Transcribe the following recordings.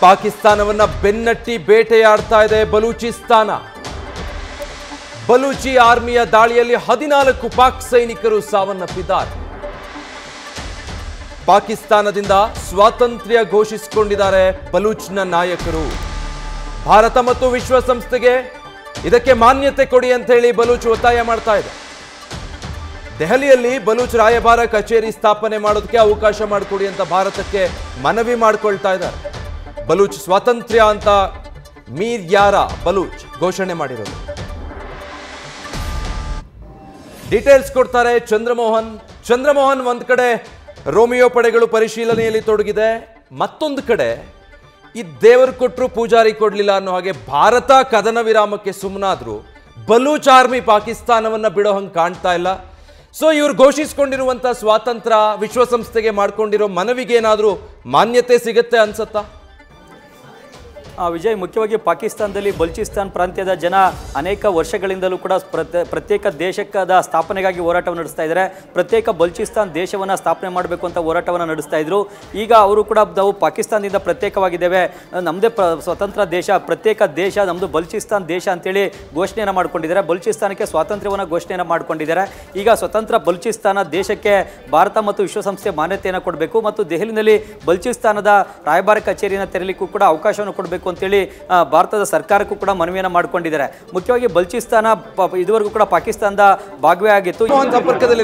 ಪಾಕಿಸ್ತಾನವನ್ನ ಬೆನ್ನಟ್ಟಿ ಬೇಟೆಯಾಡ್ತಾ ಇದೆ ಬಲೂಚಿಸ್ತಾನ. ಬಲೂಚಿ ಆರ್ಮಿಯ ದಾಳಿಯಲ್ಲಿ 14 ಪಾಕ್ ಸೈನಿಕರು ಸಾವನ್ನಪ್ಪಿದ್ದಾರೆ. ಪಾಕಿಸ್ತಾನದಿಂದ ಸ್ವಾತಂತ್ರ್ಯ ಘೋಷಿಸಿಕೊಂಡಿದ್ದಾರೆ ಬಲೂಚ್ನ ನಾಯಕರು. ಭಾರತ ಮತ್ತು ವಿಶ್ವಸಂಸ್ಥೆಗೆ ಇದಕ್ಕೆ ಮಾನ್ಯತೆ ಕೊಡಿ ಅಂತ ಹೇಳಿ ಬಲೂಚ್ ಒತ್ತಾಯ ಮಾಡ್ತಾ ಇದೆ. ದೆಹಲಿಯಲ್ಲಿ ಬಲೂಚ್ ರಾಯಭಾರ ಕಚೇರಿ ಸ್ಥಾಪನೆ ಮಾಡೋದಕ್ಕೆ ಅವಕಾಶ ಮಾಡಿಕೊಡಿ ಅಂತ ಭಾರತಕ್ಕೆ ಮನವಿ ಮಾಡಿಕೊಳ್ತಾ ಇದ್ದಾರೆ. ಬಲೂಚ್ ಸ್ವಾತಂತ್ರ್ಯ ಅಂತ ಮೀರ್ ಯಾರ ಬಲೂಚ್ ಘೋಷಣೆ ಮಾಡಿರೋದು. ಡೀಟೇಲ್ಸ್ ಕೊಡ್ತಾರೆ ಚಂದ್ರಮೋಹನ್. ಒಂದ್ ಕಡೆ ರೋಮಿಯೋ ಪಡೆಗಳು ಪರಿಶೀಲನೆಯಲ್ಲಿ ತೊಡಗಿದೆ, ಮತ್ತೊಂದು ಕಡೆ ಈ ದೇವರು ಕೊಟ್ಟರು ಪೂಜಾರಿ ಕೊಡ್ಲಿಲ್ಲ ಅನ್ನೋ ಹಾಗೆ ಭಾರತ ಕದನ ವಿರಾಮಕ್ಕೆ ಸುಮ್ಮನಾದ್ರು ಬಲೂಚ್ ಆರ್ಮಿ ಪಾಕಿಸ್ತಾನವನ್ನ ಬಿಡೋ ಹಂಗೆ ಕಾಣ್ತಾ ಇಲ್ಲ. ಸೊ ಇವ್ರು ಘೋಷಿಸಿಕೊಂಡಿರುವಂತ ಸ್ವಾತಂತ್ರ್ಯ ವಿಶ್ವಸಂಸ್ಥೆಗೆ ಮಾಡ್ಕೊಂಡಿರೋ ಮನವಿಗೆ ಏನಾದರೂ ಮಾನ್ಯತೆ ಸಿಗುತ್ತೆ ಅನ್ಸತ್ತಾ? ವಿಜಯ್, ಮುಖ್ಯವಾಗಿ ಪಾಕಿಸ್ತಾನದಲ್ಲಿ ಬಲೂಚಿಸ್ತಾನ್ ಪ್ರಾಂತ್ಯದ ಜನ ಅನೇಕ ವರ್ಷಗಳಿಂದಲೂ ಕೂಡ ಪ್ರತ್ಯೇಕ ದೇಶದ ಸ್ಥಾಪನೆಗಾಗಿ ಹೋರಾಟವನ್ನು ನಡೆಸ್ತಾ ಇದ್ದಾರೆ. ಪ್ರತ್ಯೇಕ ಬಲೂಚಿಸ್ತಾನ್ ದೇಶವನ್ನು ಸ್ಥಾಪನೆ ಮಾಡಬೇಕು ಅಂತ ಹೋರಾಟವನ್ನು ನಡೆಸ್ತಾ ಇದ್ರು. ಈಗ ಅವರು ಕೂಡ ನಾವು ಪಾಕಿಸ್ತಾನದಿಂದ ಪ್ರತ್ಯೇಕವಾಗಿದ್ದೇವೆ, ನಮ್ಮದೇ ಸ್ವತಂತ್ರ ದೇಶ, ಪ್ರತ್ಯೇಕ ದೇಶ ನಮ್ಮದು ಬಲೂಚಿಸ್ತಾನ್ ದೇಶ ಅಂತೇಳಿ ಘೋಷಣೆಯನ್ನು ಮಾಡ್ಕೊಂಡಿದ್ದಾರೆ. ಬಲೂಚಿಸ್ತಾನಕ್ಕೆ ಸ್ವಾತಂತ್ರ್ಯವನ್ನು ಘೋಷಣೆಯನ್ನು ಮಾಡ್ಕೊಂಡಿದ್ದಾರೆ. ಈಗ ಸ್ವತಂತ್ರ ಬಲೂಚಿಸ್ತಾನ ದೇಶಕ್ಕೆ ಭಾರತ ಮತ್ತು ವಿಶ್ವಸಂಸ್ಥೆ ಮಾನ್ಯತೆಯನ್ನು ಕೊಡಬೇಕು ಮತ್ತು ದೆಹಲಿನಲ್ಲಿ ಬಲೂಚಿಸ್ತಾನದ ರಾಯಭಾರ ಕಚೇರಿಯನ್ನು ತೆರಲಿಕ್ಕೂ ಕೂಡ ಅವಕಾಶವನ್ನು ಕೊಡಬೇಕು ಅಂತೇಳಿ ಭಾರತದ ಸರ್ಕಾರಕ್ಕೂ ಕೂಡ ಮನವಿಯನ್ನು ಮಾಡಿಕೊಂಡಿದ್ದಾರೆ. ಮುಖ್ಯವಾಗಿ ಬಲೂಚಿಸ್ತಾನ ಇದುವರೆಗೂ ಕೂಡ ಪಾಕಿಸ್ತಾನದ ಭಾಗವೇ ಆಗಿತ್ತು. ಸಂಪರ್ಕದಲ್ಲಿ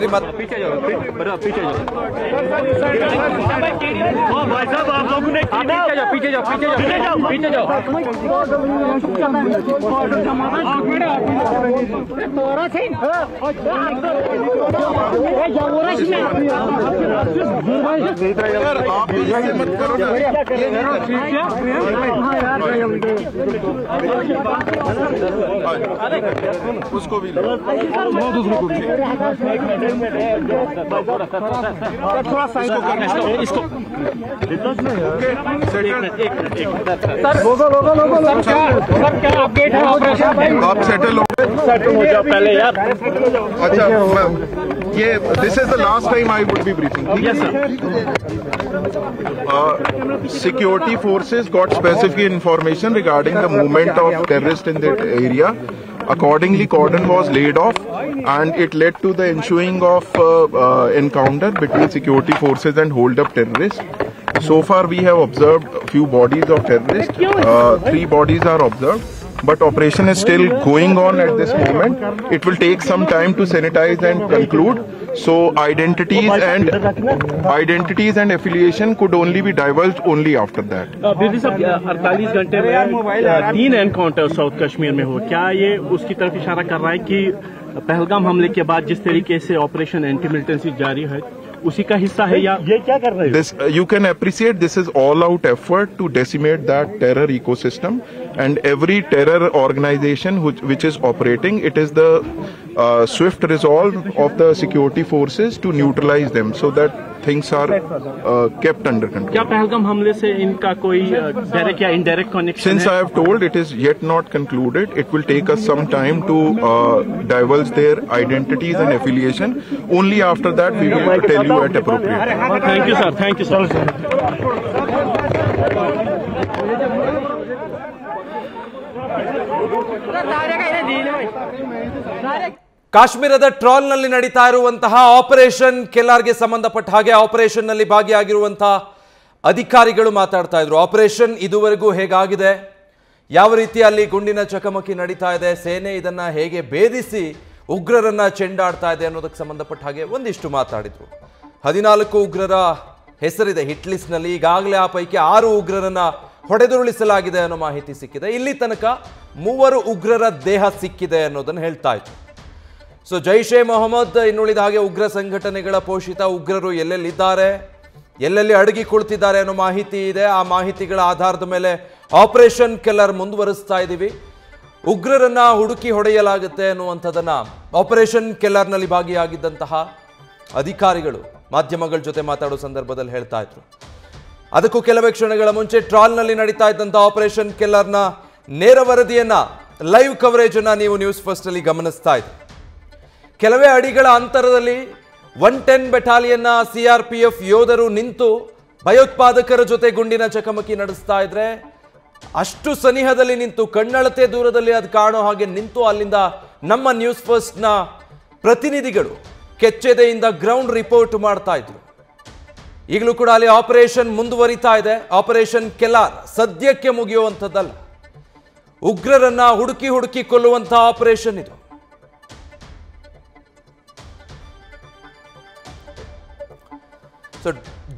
उसको भी लो, दूसरे को भी थोड़ा साइड इसको अपडेट है ऑपरेशन। आप सेटल हो जाओ पहले यार। अच्छा, ये this is the last time I would be briefing. Yes sir. Security forces got specific information regarding the movement of terrorists in that area. Accordingly, cordon was laid off and it led to the ensuing of encounter between security forces and hold-up terrorists. So far we have observed few bodies of terrorists. 3 bodies are observed. But operation is still going on at this moment. It will take some time to sanitize and conclude. So identities and affiliation could only be divulged only after that. 48 घंटे में 3 encounter south Kashmir में हो, क्या ये उसकी तरफ इशारा कर रहा है कि पहलगाम हमले के बाद जिस तरीके से ऑपरेशन एंटी मिलिटेंसी जारी है उसी का हिस्सा है या ये क्या कर रहे हैं? This you can appreciate this is all out effort to decimate that terror ecosystem and every terror organization which is operating, it is the swift resolve of the security forces to neutralize them so that things are kept under control. क्या पहलगाम हमले से इनका कोई direct या indirect connection? Since I have told, it is yet not concluded. It will take us some time to divulge their identities and affiliation. Only after that we will tell you at appropriate time. Thank you sir. Thank you sir. ಕಾಶ್ಮೀರದ ಟ್ರಾಲ್ನಲ್ಲಿ ನಡೀತಾ ಇರುವಂತಹ operation ಕೆಲಾರ್ಗೆ ಸಂಬಂಧಪಟ್ಟ ಹಾಗೆ operation ನಲ್ಲಿ ಭಾಗಿಯಾಗಿರುವಂತಹ ಅಧಿಕಾರಿಗಳು ಮಾತಾಡ್ತಾ ಇದ್ರು. Operation ಇದುವರೆಗೂ ಹೇಗಾಗಿದೆ, ಯಾವ ರೀತಿ ಅಲ್ಲಿ ಗುಂಡಿನ ಚಕಮಕಿ ನಡೀತಾ ಇದೆ, ಸೇನೆ ಇದನ್ನ ಹೇಗೆ ಭೇದಿಸಿ ಉಗ್ರರನ್ನ ಚೆಂಡಾಡ್ತಾ ಇದೆ ಅನ್ನೋದಕ್ಕೆ ಸಂಬಂಧಪಟ್ಟ ಹಾಗೆ ಒಂದಿಷ್ಟು ಮಾತಾಡಿದ್ರು. 14 ಉಗ್ರರ ಹೆಸರಿದೆ ಹಿಟ್ ಲಿಸ್ಟ್ ನಲ್ಲಿ. ಈಗಾಗಲೇ ಆ ಪೈಕಿ 6 ಉಗ್ರರನ್ನ ಹೊಡೆದುರುಳಿಸಲಾಗಿದೆ ಅನ್ನೋ ಮಾಹಿತಿ ಸಿಕ್ಕಿದೆ. ಇಲ್ಲಿ ತನಕ 3 ಉಗ್ರರ ದೇಹ ಸಿಕ್ಕಿದೆ ಅನ್ನೋದನ್ನು ಹೇಳ್ತಾ ಇತ್ತು. ಸೊ ಜೈಷ್ ಎ ಮೊಹಮ್ಮದ್ ಇನ್ನುಳಿದ ಹಾಗೆ ಉಗ್ರ ಸಂಘಟನೆಗಳ ಪೋಷಿತ ಉಗ್ರರು ಎಲ್ಲೆಲ್ಲಿದ್ದಾರೆ, ಎಲ್ಲೆಲ್ಲಿ ಅಡಗಿ ಕುಳಿತಿದ್ದಾರೆ ಅನ್ನೋ ಮಾಹಿತಿ ಇದೆ. ಆ ಮಾಹಿತಿಗಳ ಆಧಾರದ ಮೇಲೆ ಆಪರೇಷನ್ ಕೆಲ್ಲರ್ ಮುಂದುವರಿಸ್ತಾ ಇದ್ದೀವಿ. ಉಗ್ರರನ್ನ ಹುಡುಕಿ ಹೊಡೆಯಲಾಗುತ್ತೆ ಅನ್ನುವಂಥದ್ದನ್ನ ಆಪರೇಷನ್ ಕೆಲ್ಲರ್ನಲ್ಲಿ ಭಾಗಿಯಾಗಿದ್ದಂತಹ ಅಧಿಕಾರಿಗಳು ಮಾಧ್ಯಮಗಳ ಜೊತೆ ಮಾತಾಡೋ ಸಂದರ್ಭದಲ್ಲಿ ಹೇಳ್ತಾ ಇದ್ರು. ಅದಕ್ಕೂ ಕೆಲವೇ ಕ್ಷಣಗಳ ಮುಂಚೆ ಟ್ರಾಲ್ನಲ್ಲಿ ನಡೀತಾ ಇದ್ದಂಥ ಆಪರೇಷನ್ ಕೆಲ್ಲರ್ನ ನೇರ ವರದಿಯನ್ನ, ಲೈವ್ ಕವರೇಜ್ ಅನ್ನ ನೀವು ನ್ಯೂಸ್ ಫಸ್ಟ್ ಅಲ್ಲಿ ಗಮನಿಸ್ತಾ ಇದ್ದೀರಿ. ಕೆಲವೇ ಅಡಿಗಳ ಅಂತರದಲ್ಲಿ 110 ಬೆಟಾಲಿಯನ್ನ CRPF ಯೋಧರು ನಿಂತು ಭಯೋತ್ಪಾದಕರ ಜೊತೆ ಗುಂಡಿನ ಚಕಮಕಿ ನಡೆಸ್ತಾ ಇದ್ರೆ ಅಷ್ಟು ಸನಿಹದಲ್ಲಿ ನಿಂತು ಕಣ್ಣಳತೆ ದೂರದಲ್ಲಿ ಅದು ಕಾಣೋ ಹಾಗೆ ನಿಂತು ಅಲ್ಲಿಂದ ನಮ್ಮ ನ್ಯೂಸ್ ಫಸ್ಟ್ನ ಪ್ರತಿನಿಧಿಗಳು ಕೆಚ್ಚೆದೆಯಿಂದ ಗ್ರೌಂಡ್ ರಿಪೋರ್ಟ್ ಮಾಡ್ತಾ ಇದ್ರು. ಈಗಲೂ ಕೂಡ ಅಲ್ಲಿ ಆಪರೇಷನ್ ಮುಂದುವರಿತಾ ಇದೆ. ಆಪರೇಷನ್ ಕೆಲಾರ್ ಸದ್ಯಕ್ಕೆ ಮುಗಿಯುವಂಥದ್ದಲ್ಲ, ಉಗ್ರರನ್ನ ಹುಡುಕಿ ಕೊಲ್ಲುವಂತಹ ಆಪರೇಷನ್ ಇದು. ಸೊ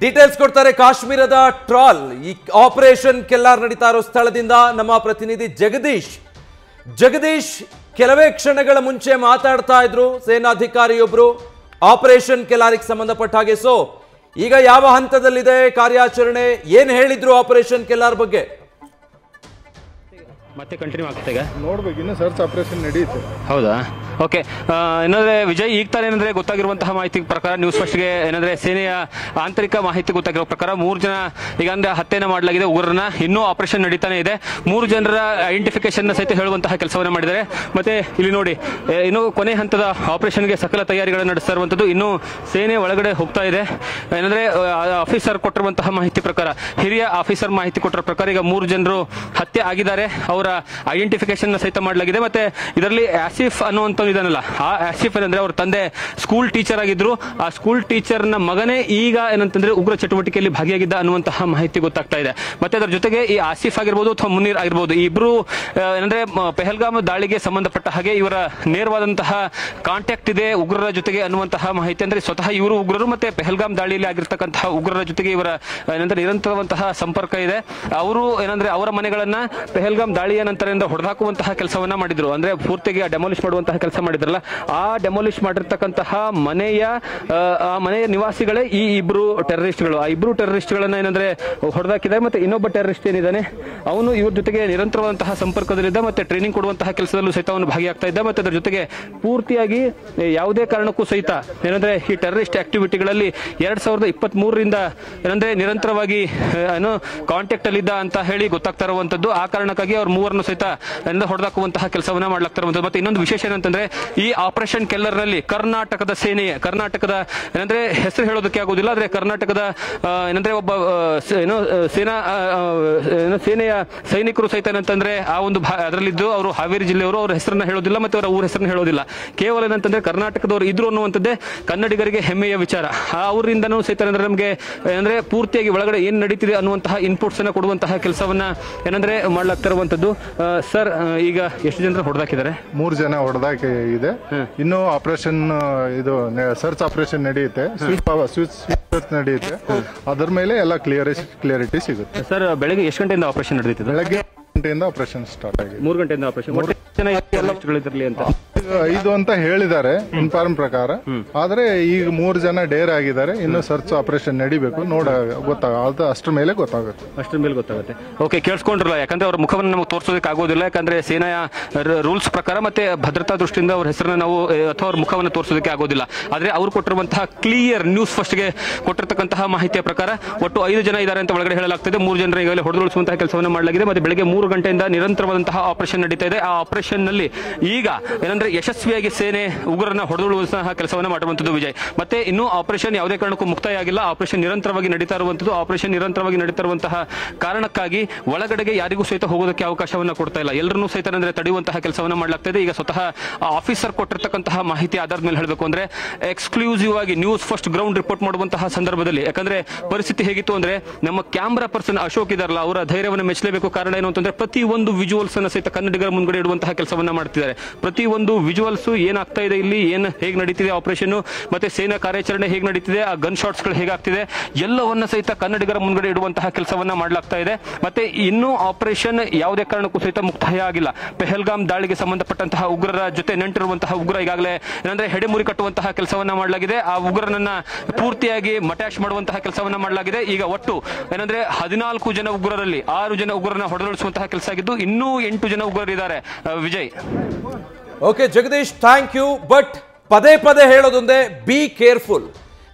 ಡೀಟೇಲ್ಸ್ ಕೊಡ್ತಾರೆ ಕಾಶ್ಮೀರದ ಟ್ರಾಲ್. ಈ ಆಪರೇಷನ್ ಕೆಲ್ಲಾರ್ ನಡೀತಾ ಇರೋ ಸ್ಥಳದಿಂದ ನಮ್ಮ ಪ್ರತಿನಿಧಿ ಜಗದೀಶ್ ಕೆಲವೇ ಕ್ಷಣಗಳ ಮುಂಚೆ ಮಾತಾಡ್ತಾ ಇದ್ರು ಸೇನಾಧಿಕಾರಿಯೊಬ್ರು ಆಪರೇಷನ್ ಕೆಲಾರಿಗೆ ಸಂಬಂಧಪಟ್ಟ ಹಾಗೆ. ಸೊ ಈಗ ಯಾವ ಹಂತದಲ್ಲಿದೆ ಕಾರ್ಯಾಚರಣೆ, ಏನ್ ಹೇಳಿದ್ರು ಆಪರೇಷನ್ ಕೆಲಾರ್ ಬಗ್ಗೆ? ಮತ್ತೆ ಕಂಟಿನ್ಯೂ ಆಗ್ತದೆ ಈಗ ನೋಡ್ಬೇಕು, ಇನ್ನು ಸರ್ಚ್ ಆಪರೇಷನ್ ನಡೆಯುತ್ತೆ. ಹೌದಾ? ಓಕೆ. ಏನಂದ್ರೆ ವಿಜಯ್, ಈಗ ತಾನೇ ಏನಂದ್ರೆ ಗೊತ್ತಾಗಿರುವಂತಹ ಮಾಹಿತಿ ಪ್ರಕಾರ ನ್ಯೂಸ್ ಫಸ್ಟ್ಗೆ ಏನಂದ್ರೆ ಸೇನೆಯ ಆಂತರಿಕ ಮಾಹಿತಿ ಗೊತ್ತಾಗಿರೋ ಪ್ರಕಾರ 3 ಜನ ಈಗ ಅಂದ್ರೆ ಹತ್ಯೆನ ಮಾಡಲಾಗಿದೆ ಉಗ್ರರನ್ನ. ಇನ್ನೂ ಆಪರೇಷನ್ ನಡೀತಾನೆ ಇದೆ. 3 ಜನರ ಐಡೆಂಟಿಫಿಕೇಶನ್ ಸಹಿತ ಹೇಳುವಂತಹ ಕೆಲಸವನ್ನ ಮಾಡಿದ್ದಾರೆ. ಮತ್ತೆ ಇಲ್ಲಿ ನೋಡಿ, ಇನ್ನು ಕೊನೆ ಹಂತದ ಆಪರೇಷನ್ಗೆ ಸಕಲ ತಯಾರಿಗಳನ್ನು ನಡೆಸ್ತಾ ಇರುವಂತದ್ದು. ಇನ್ನು ಸೇನೆ ಒಳಗಡೆ ಹೋಗ್ತಾ ಇದೆ. ಏನಂದ್ರೆ ಆಫೀಸರ್ ಕೊಟ್ಟಿರುವಂತಹ ಮಾಹಿತಿ ಪ್ರಕಾರ, ಹಿರಿಯ ಆಫೀಸರ್ ಮಾಹಿತಿ ಕೊಟ್ಟಿರೋ ಪ್ರಕಾರ ಈಗ 3 ಜನರು ಹತ್ಯೆ ಆಗಿದ್ದಾರೆ. ಅವರ ಐಡೆಂಟಿಫಿಕೇಶನ್ ಸಹಿತ ಮಾಡಲಾಗಿದೆ. ಮತ್ತೆ ಇದರಲ್ಲಿ ಆಸಿಫ್ ಅನ್ನುವಂತ ಇದನ್ನಲ್ಲ, ಆ ಆಸಿಫ್ ಏನಂದ್ರೆ ಅವ್ರ ತಂದೆ ಸ್ಕೂಲ್ ಟೀಚರ್ ಆಗಿದ್ರು. ಆ ಸ್ಕೂಲ್ ಟೀಚರ್ ನ ಮಗನೇ ಈಗ ಏನಂತಂದ್ರೆ ಉಗ್ರ ಚಟುವಟಿಕೆಯಲ್ಲಿ ಭಾಗಿಯಾಗಿದ್ದ ಅನ್ನುವಂತಹ ಮಾಹಿತಿ ಗೊತ್ತಾಗ್ತಾ ಇದೆ. ಮತ್ತೆ ಅದರ ಜೊತೆಗೆ ಈ ಆಸಿಫ್ ಆಗಿರ್ಬೋದು ಅಥವಾ ಮುನೀರ್ ಆಗಿರ್ಬೋದು, ಈ ಇಬ್ರು ಏನಂದ್ರೆ ಪೆಹಲ್ಗಾಮ್ ದಾಳಿಗೆ ಸಂಬಂಧಪಟ್ಟ ಹಾಗೆ ಇವರ ನೇರವಾದಂತಹ ಕಾಂಟ್ಯಾಕ್ಟ್ ಇದೆ ಉಗ್ರರ ಜೊತೆಗೆ ಅನ್ನುವಂತಹ ಮಾಹಿತಿ. ಅಂದ್ರೆ ಸ್ವತಃ ಇವರು ಉಗ್ರರು ಮತ್ತೆ ಪೆಹಲ್ಗಾಮ್ ದಾಳಿಯಲ್ಲಿ ಆಗಿರ್ತಕ್ಕಂತಹ ಉಗ್ರರ ಜೊತೆಗೆ ಇವರ ಏನಂದ್ರೆ ನಿರಂತರವಂತಹ ಸಂಪರ್ಕ ಇದೆ. ಅವರು ಏನಂದ್ರೆ ಅವರ ಮನೆಗಳನ್ನ ಪೆಹಲ್ಗಾಮ್ ದಾಳಿಯ ನಂತರದಿಂದ ಹೊಡೆದಾಕುವಂತಹ ಕೆಲಸವನ್ನ ಮಾಡಿದ್ರು. ಅಂದ್ರೆ ಪೂರ್ತಿಗೆ ಡೆಮಾಲಿಷ್ ಮಾಡುವಂತಹ ಕೆಲಸ ಮಾಡಿದ್ರಲ್ಲ, ಆ ಡೆಮಾಲಿಷ್ ಮಾಡಿರ್ತಕ್ಕಂತಹ ಮನೆಯ ನಿವಾಸಿಗಳೇ ಈ ಇಬ್ರು ಟೆರರಿಸ್ಟ್ಗಳು. ಆ ಇಬ್ರು ಟೆರರಿಸ್ಟ್ಗಳನ್ನ ಏನಂದ್ರೆ ಹೊಡೆದಾಕಿದ್ದಾರೆ. ಮತ್ತೆ ಇನ್ನೊಬ್ಬ ಟೆರರಿಸ್ಟ್ ಏನಿದ್ದಾನೆ ಅವನು ಇವ್ರ ಜೊತೆಗೆ ನಿರಂತರವಾದಂತಹ ಸಂಪರ್ಕದಲ್ಲಿದ್ದ. ಮತ್ತೆ ಟ್ರೈನಿಂಗ್ ಕೊಡುವಂತಹ ಕೆಲಸದಲ್ಲೂ ಸಹಿತ ಅವನು ಭಾಗಿಯಾಗ್ತಾ ಇದ್ದ. ಮತ್ತೆ ಅದರ ಜೊತೆಗೆ ಪೂರ್ತಿಯಾಗಿ ಯಾವುದೇ ಕಾರಣಕ್ಕೂ ಸಹಿತ ಏನಂದ್ರೆ ಈ ಟೆರರಿಸ್ಟ್ ಆಕ್ಟಿವಿಟಿಗಳಲ್ಲಿ 2023ರಿಂದ ಏನಂದ್ರೆ ನಿರಂತರವಾಗಿ ಕಾಂಟ್ಯಾಕ್ಟ್ ಅಲ್ಲಿದ್ದ ಅಂತ ಹೇಳಿ ಗೊತ್ತಾಗ್ತಾ ಇರುವಂತದ್ದು. ಆ ಕಾರಣಕ್ಕಾಗಿ ಅವ್ರ ಮೂವರನ್ನು ಸಹಿತ ಹೊಡೆದಾಕುವಂತಹ ಕೆಲಸವನ್ನ ಮಾಡ್ಲಾಗ್ತಾ ಇರುವಂತದ್ದು. ಮತ್ತೆ ಇನ್ನೊಂದು ವಿಶೇಷ ಏನಂತಂದ್ರೆ ಈ ಆಪರೇಷನ್ ಕೆಲ್ಲರ್ ನಲ್ಲಿ ಕರ್ನಾಟಕದ ಸೇನೆಯ ಏನಂದ್ರೆ ಹೆಸರು ಹೇಳೋದಕ್ಕೆ ಆಗೋದಿಲ್ಲ, ಆದ್ರೆ ಕರ್ನಾಟಕದ ಏನಂದ್ರೆ ಒಬ್ಬ ಸೇನೆಯ ಸೈನಿಕರು ಸಹಿತ ಏನಂತಂದ್ರೆ ಆ ಒಂದು ಅದರಲ್ಲಿದ್ದು ಅವರು ಹಾವೇರಿ ಜಿಲ್ಲೆಯವರು. ಅವ್ರ ಹೆಸರನ್ನ ಹೇಳೋದಿಲ್ಲ ಮತ್ತೆ ಅವರ ಊರ ಹೆಸರನ್ನ ಹೇಳೋದಿಲ್ಲ. ಕೇವಲ ಏನಂತಂದ್ರೆ ಕರ್ನಾಟಕದವರು ಇದ್ರು ಅನ್ನುವಂಥದ್ದೇ ಕನ್ನಡಿಗರಿಗೆ ಹೆಮ್ಮೆಯ ವಿಚಾರ. ಅವರಿಂದನೂ ಸಹಿತ ಅಂದ್ರೆ ನಮಗೆ ಏನಂದ್ರೆ ಪೂರ್ತಿಯಾಗಿ ಒಳಗಡೆ ಏನ್ ನಡೀತಿದೆ ಅನ್ನುವಂತಹ ಇನ್ಪುಟ್ಸ್ ಅನ್ನ ಕೊಡುವಂತಹ ಕೆಲಸವನ್ನ ಏನಂದ್ರೆ ಮಾಡ್ಲಾಗ್ತಾ ಇರುವಂತದ್ದು. ಸರ್, ಈಗ ಎಷ್ಟು ಜನರು ಹೊಡೆದಾಕಿದ್ದಾರೆ? 3 ಜನ ಹೊಡೆದಾಕಿ ಇದೆ. ಇನ್ನು ಆಪರೇಷನ್ ಇದು ಸರ್ಚ್ ಆಪರೇಷನ್ ನಡೆಯುತ್ತೆ, ಸ್ವೀಪ್ ನಡೆಯುತ್ತೆ. ಅದರ ಮೇಲೆ ಎಲ್ಲ ಕ್ಲಿಯರಿಟಿ ಸಿಗುತ್ತೆ. ಸರ್, ಬೆಳಗ್ಗೆ ಎಷ್ಟು ಗಂಟೆಯಿಂದ ಆಪರೇಷನ್ ನಡೆಯುತ್ತೆ? ಬೆಳಗ್ಗೆ ಗಂಟೆಯಿಂದ ಆಪರೇಷನ್ ಸ್ಟಾರ್ಟ್ ಆಗಿದೆ. 3 ಗಂಟೆಯಿಂದ ಆಪರೇಷನ್. ಅಂತ 5 ಅಂತ ಹೇಳಿದ್ದಾರೆ ಇನ್ಫಾರ್ಮ್ ಪ್ರಕಾರ. ಆದ್ರೆ ಈಗ 3 ಜನ ಡೇರ್ ಆಗಿದ್ದಾರೆ. ಇನ್ನು ಸರ್ಚ್ ಆಪರೇಷನ್ ನಡಿಬೇಕು, ಗೊತ್ತಾಗ ಅಷ್ಟ್ರ ಮೇಲೆ ಗೊತ್ತಾಗುತ್ತೆ. ಓಕೆ, ಕೇಳಿಸ್ಕೊಂಡ್ರಲ್ಲ. ಯಾಕಂದ್ರೆ ಅವ್ರ ಮುಖವನ್ನು ನಮಗೆ ತೋರಿಸೋದಕ್ಕೆ ಆಗೋದಿಲ್ಲ. ಯಾಕಂದ್ರೆ ಸೇನೆಯ ರೂಲ್ಸ್ ಪ್ರಕಾರ ಮತ್ತೆ ಭದ್ರತಾ ದೃಷ್ಟಿಯಿಂದ ಅವ್ರ ಹೆಸರನ್ನ ನಾವು ಅಥವಾ ಅವ್ರ ಮುಖವನ್ನು ತೋರಿಸೋದಕ್ಕೆ ಆಗೋದಿಲ್ಲ. ಆದ್ರೆ ಅವ್ರು ಕೊಟ್ಟಿರುವಂತಹ ಕ್ಲಿಯರ್ ನ್ಯೂಸ್ ಫಸ್ಟ್ ಗೆ ಕೊಟ್ಟಿರ್ತಕ್ಕಂತಹ ಮಾಹಿತಿಯ ಪ್ರಕಾರ ಒಟ್ಟು 5 ಜನ ಇದ್ದಾರೆ ಅಂತ ಒಳಗಡೆ ಹೇಳಲಾಗ್ತದೆ. 3 ಜನರ ಈಗಾಗಲೇ ಹೊಡೆದುಳಿಸುವಂತಹ ಕೆಲಸವನ್ನು ಮಾಡಲಾಗಿದೆ. ಮತ್ತೆ ಬೆಳಗ್ಗೆ 3 ಗಂಟೆಯಿಂದ ನಿರಂತರವಾದಂತಹ ಆಪರೇಷನ್ ನಡೀತಾ ಇದೆ. ಆ ಆಪರೇಷನ್ ನಲ್ಲಿ ಈಗ ಏನಂದ್ರೆ ಯಶಸ್ವಿಯಾಗಿ ಸೇನೆ ಉಗ್ರರನ್ನ ಹೊಡೆದುಳುವಂತಹ ಕೆಲಸವನ್ನ ಮಾಡಿರುವಂತದ್ದು ವಿಜಯ್. ಮತ್ತೆ ಇನ್ನೂ ಆಪರೇಷನ್ ಯಾವುದೇ ಕಾರಣಕ್ಕೂ ಮುಕ್ತಾಯ ಆಗಿಲ್ಲ. ಆಪರೇಷನ್ ನಿರಂತರವಾಗಿ ನಡೀತಾ ಇರುವಂತದ್ದು. ಆಪರೇಷನ್ ನಿರಂತರವಾಗಿ ನಡೀತಾ ಇರುವಂತಹ ಕಾರಣಕ್ಕಾಗಿ ಒಳಗಡೆಗೆ ಯಾರಿಗೂ ಸಹಿತ ಹೋಗೋದಕ್ಕೆ ಅವಕಾಶವನ್ನ ಕೊಡ್ತಾ ಇಲ್ಲ. ಎಲ್ಲರನ್ನೂ ಸಹಿತ ಅಂದ್ರೆ ತಡೆಯುವಂತಹ ಕೆಲಸವನ್ನ ಮಾಡಲಾಗ್ತದೆ. ಈಗ ಸ್ವತಃ ಆಫೀಸರ್ ಕೊಟ್ಟಿರ್ತಕ್ಕಂತಹ ಮಾಹಿತಿ ಆಧಾರದ ಮೇಲೆ ಹೇಳಬೇಕು ಅಂದ್ರೆ ಎಕ್ಸ್ಕ್ಲೂಸಿವ್ ಆಗಿ ನ್ಯೂಸ್ ಫಸ್ಟ್ ಗ್ರೌಂಡ್ ರಿಪೋರ್ಟ್ ಮಾಡುವಂತಹ ಸಂದರ್ಭದಲ್ಲಿ, ಯಾಕಂದ್ರೆ ಪರಿಸ್ಥಿತಿ ಹೇಗಿತ್ತು ಅಂದ್ರೆ ನಮ್ಮ ಕ್ಯಾಮ್ರಾ ಪರ್ಸನ್ ಅಶೋಕ್ ಇದಾರಲ್ಲ, ಅವರ ಧೈರ್ಯವನ್ನು ಮೆಚ್ಚಲೇಬೇಕು. ಕಾರಣ ಏನು ಅಂತಂದ್ರೆ ಪ್ರತಿ ಒಂದು ವಿಜುವಲ್ಸ್ ಅನ್ನ ಸಹಿತ ಕನ್ನಡಿಗರ ಮುಂದ್ಗಡೆ ಇಡುವಂತಹ ಕೆಲಸವನ್ನ ಮಾಡ್ತಿದ್ದಾರೆ. ಪ್ರತಿ ಒಂದು ವಿಜುವಲ್ಸ್ ಏನಾಗ್ತಾ ಇದೆ, ಇಲ್ಲಿ ಹೇಗೆ ನಡೀತಿದೆ ಆಪರೇಷನ್, ಮತ್ತೆ ಸೇನಾ ಕಾರ್ಯಾಚರಣೆ ಹೇಗೆ ನಡೀತಿದೆ, ಆ ಗನ್ ಶಾಟ್ಸ್ ಗಳು ಹೇಗಾಗ್ತಿದೆ, ಎಲ್ಲವನ್ನ ಸಹಿತ ಕನ್ನಡಿಗರ ಮುಂದ್ಗಡೆ ಇಡುವಂತಹ ಕೆಲಸವನ್ನ ಮಾಡಲಾಗ್ತಾ ಇದೆ. ಮತ್ತೆ ಇನ್ನೂ ಆಪರೇಷನ್ ಯಾವುದೇ ಕಾರಣಕ್ಕೂ ಸಹಿತ ಮುಕ್ತಾಯ ಆಗಿಲ್ಲ. ಪೆಹಲ್ಗಾಮ್ ದಾಳಿಗೆ ಸಂಬಂಧಪಟ್ಟಂತಹ ಉಗ್ರರ ಜೊತೆ ನಂಟಿರುವಂತಹ ಉಗ್ರ ಈಗಾಗಲೇ ಏನಂದ್ರೆ ಹೆಡೆಮುರಿ ಕಟ್ಟುವಂತಹ ಕೆಲಸವನ್ನ ಮಾಡಲಾಗಿದೆ. ಆ ಉಗ್ರನನ್ನ ಪೂರ್ತಿಯಾಗಿ ಮಟ್ಯಾಶ್ ಮಾಡುವಂತಹ ಕೆಲಸವನ್ನ ಮಾಡಲಾಗಿದೆ. ಈಗ ಒಟ್ಟು ಏನಂದ್ರೆ 14 ಜನ ಉಗ್ರರಲ್ಲಿ 6 ಜನ ಉಗ್ರರನ್ನ ಹೊಡೆದುಳಿಸುವಂತಹ ಕೆಲಸ ಆಗಿದ್ದು, ಇನ್ನೂ 8 ಜನ ಉಗ್ರರಿದ್ದಾರೆ. Vijay. Okay Jagadish, thank you. But ಪದೇ ಪದೇ ಹೇಳೋದೊಂದೇ, ಬಿ ಕೇರ್ಫುಲ್.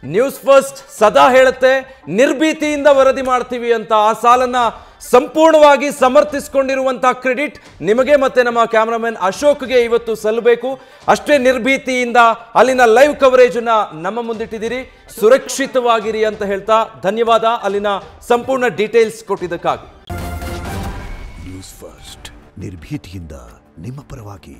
ನ್ಯೂಸ್ ಫಸ್ಟ್ ಸದಾ ಹೇಳುತ್ತೆ ನಿರ್ಭೀತಿಯಿಂದ ವರದಿ ಮಾಡ್ತೀವಿ ಅಂತ. ಆ ಸಾಲನ್ನ ಸಂಪೂರ್ಣವಾಗಿ ಸಮರ್ಥಿಸಿಕೊಂಡಿರುವಂತಹ ಕ್ರೆಡಿಟ್ ನಿಮಗೆ ಮತ್ತೆ ನಮ್ಮ ಕ್ಯಾಮರಾಮನ್ ಅಶೋಕ್ಗೆ ಇವತ್ತು ಸಲ್ಲಬೇಕು. ಅಷ್ಟೇ ನಿರ್ಭೀತಿಯಿಂದ ಅಲ್ಲಿನ ಲೈವ್ ಕವರೇಜ್ ಅನ್ನ ನಮ್ಮ ಮುಂದಿಟ್ಟಿದ್ದೀರಿ. ಸುರಕ್ಷಿತವಾಗಿರಿ ಅಂತ ಹೇಳ್ತಾ ಧನ್ಯವಾದ ಅಲ್ಲಿನ ಸಂಪೂರ್ಣ ಡೀಟೇಲ್ಸ್ ಕೊಟ್ಟಿದ್ದಕ್ಕಾಗಿ. ನ್ಯೂಸ್ ಫಸ್ಟ್ ನಿರ್ಭೀತಿಯಿಂದ ನಿಮ್ಮ ಪರವಾಗಿ.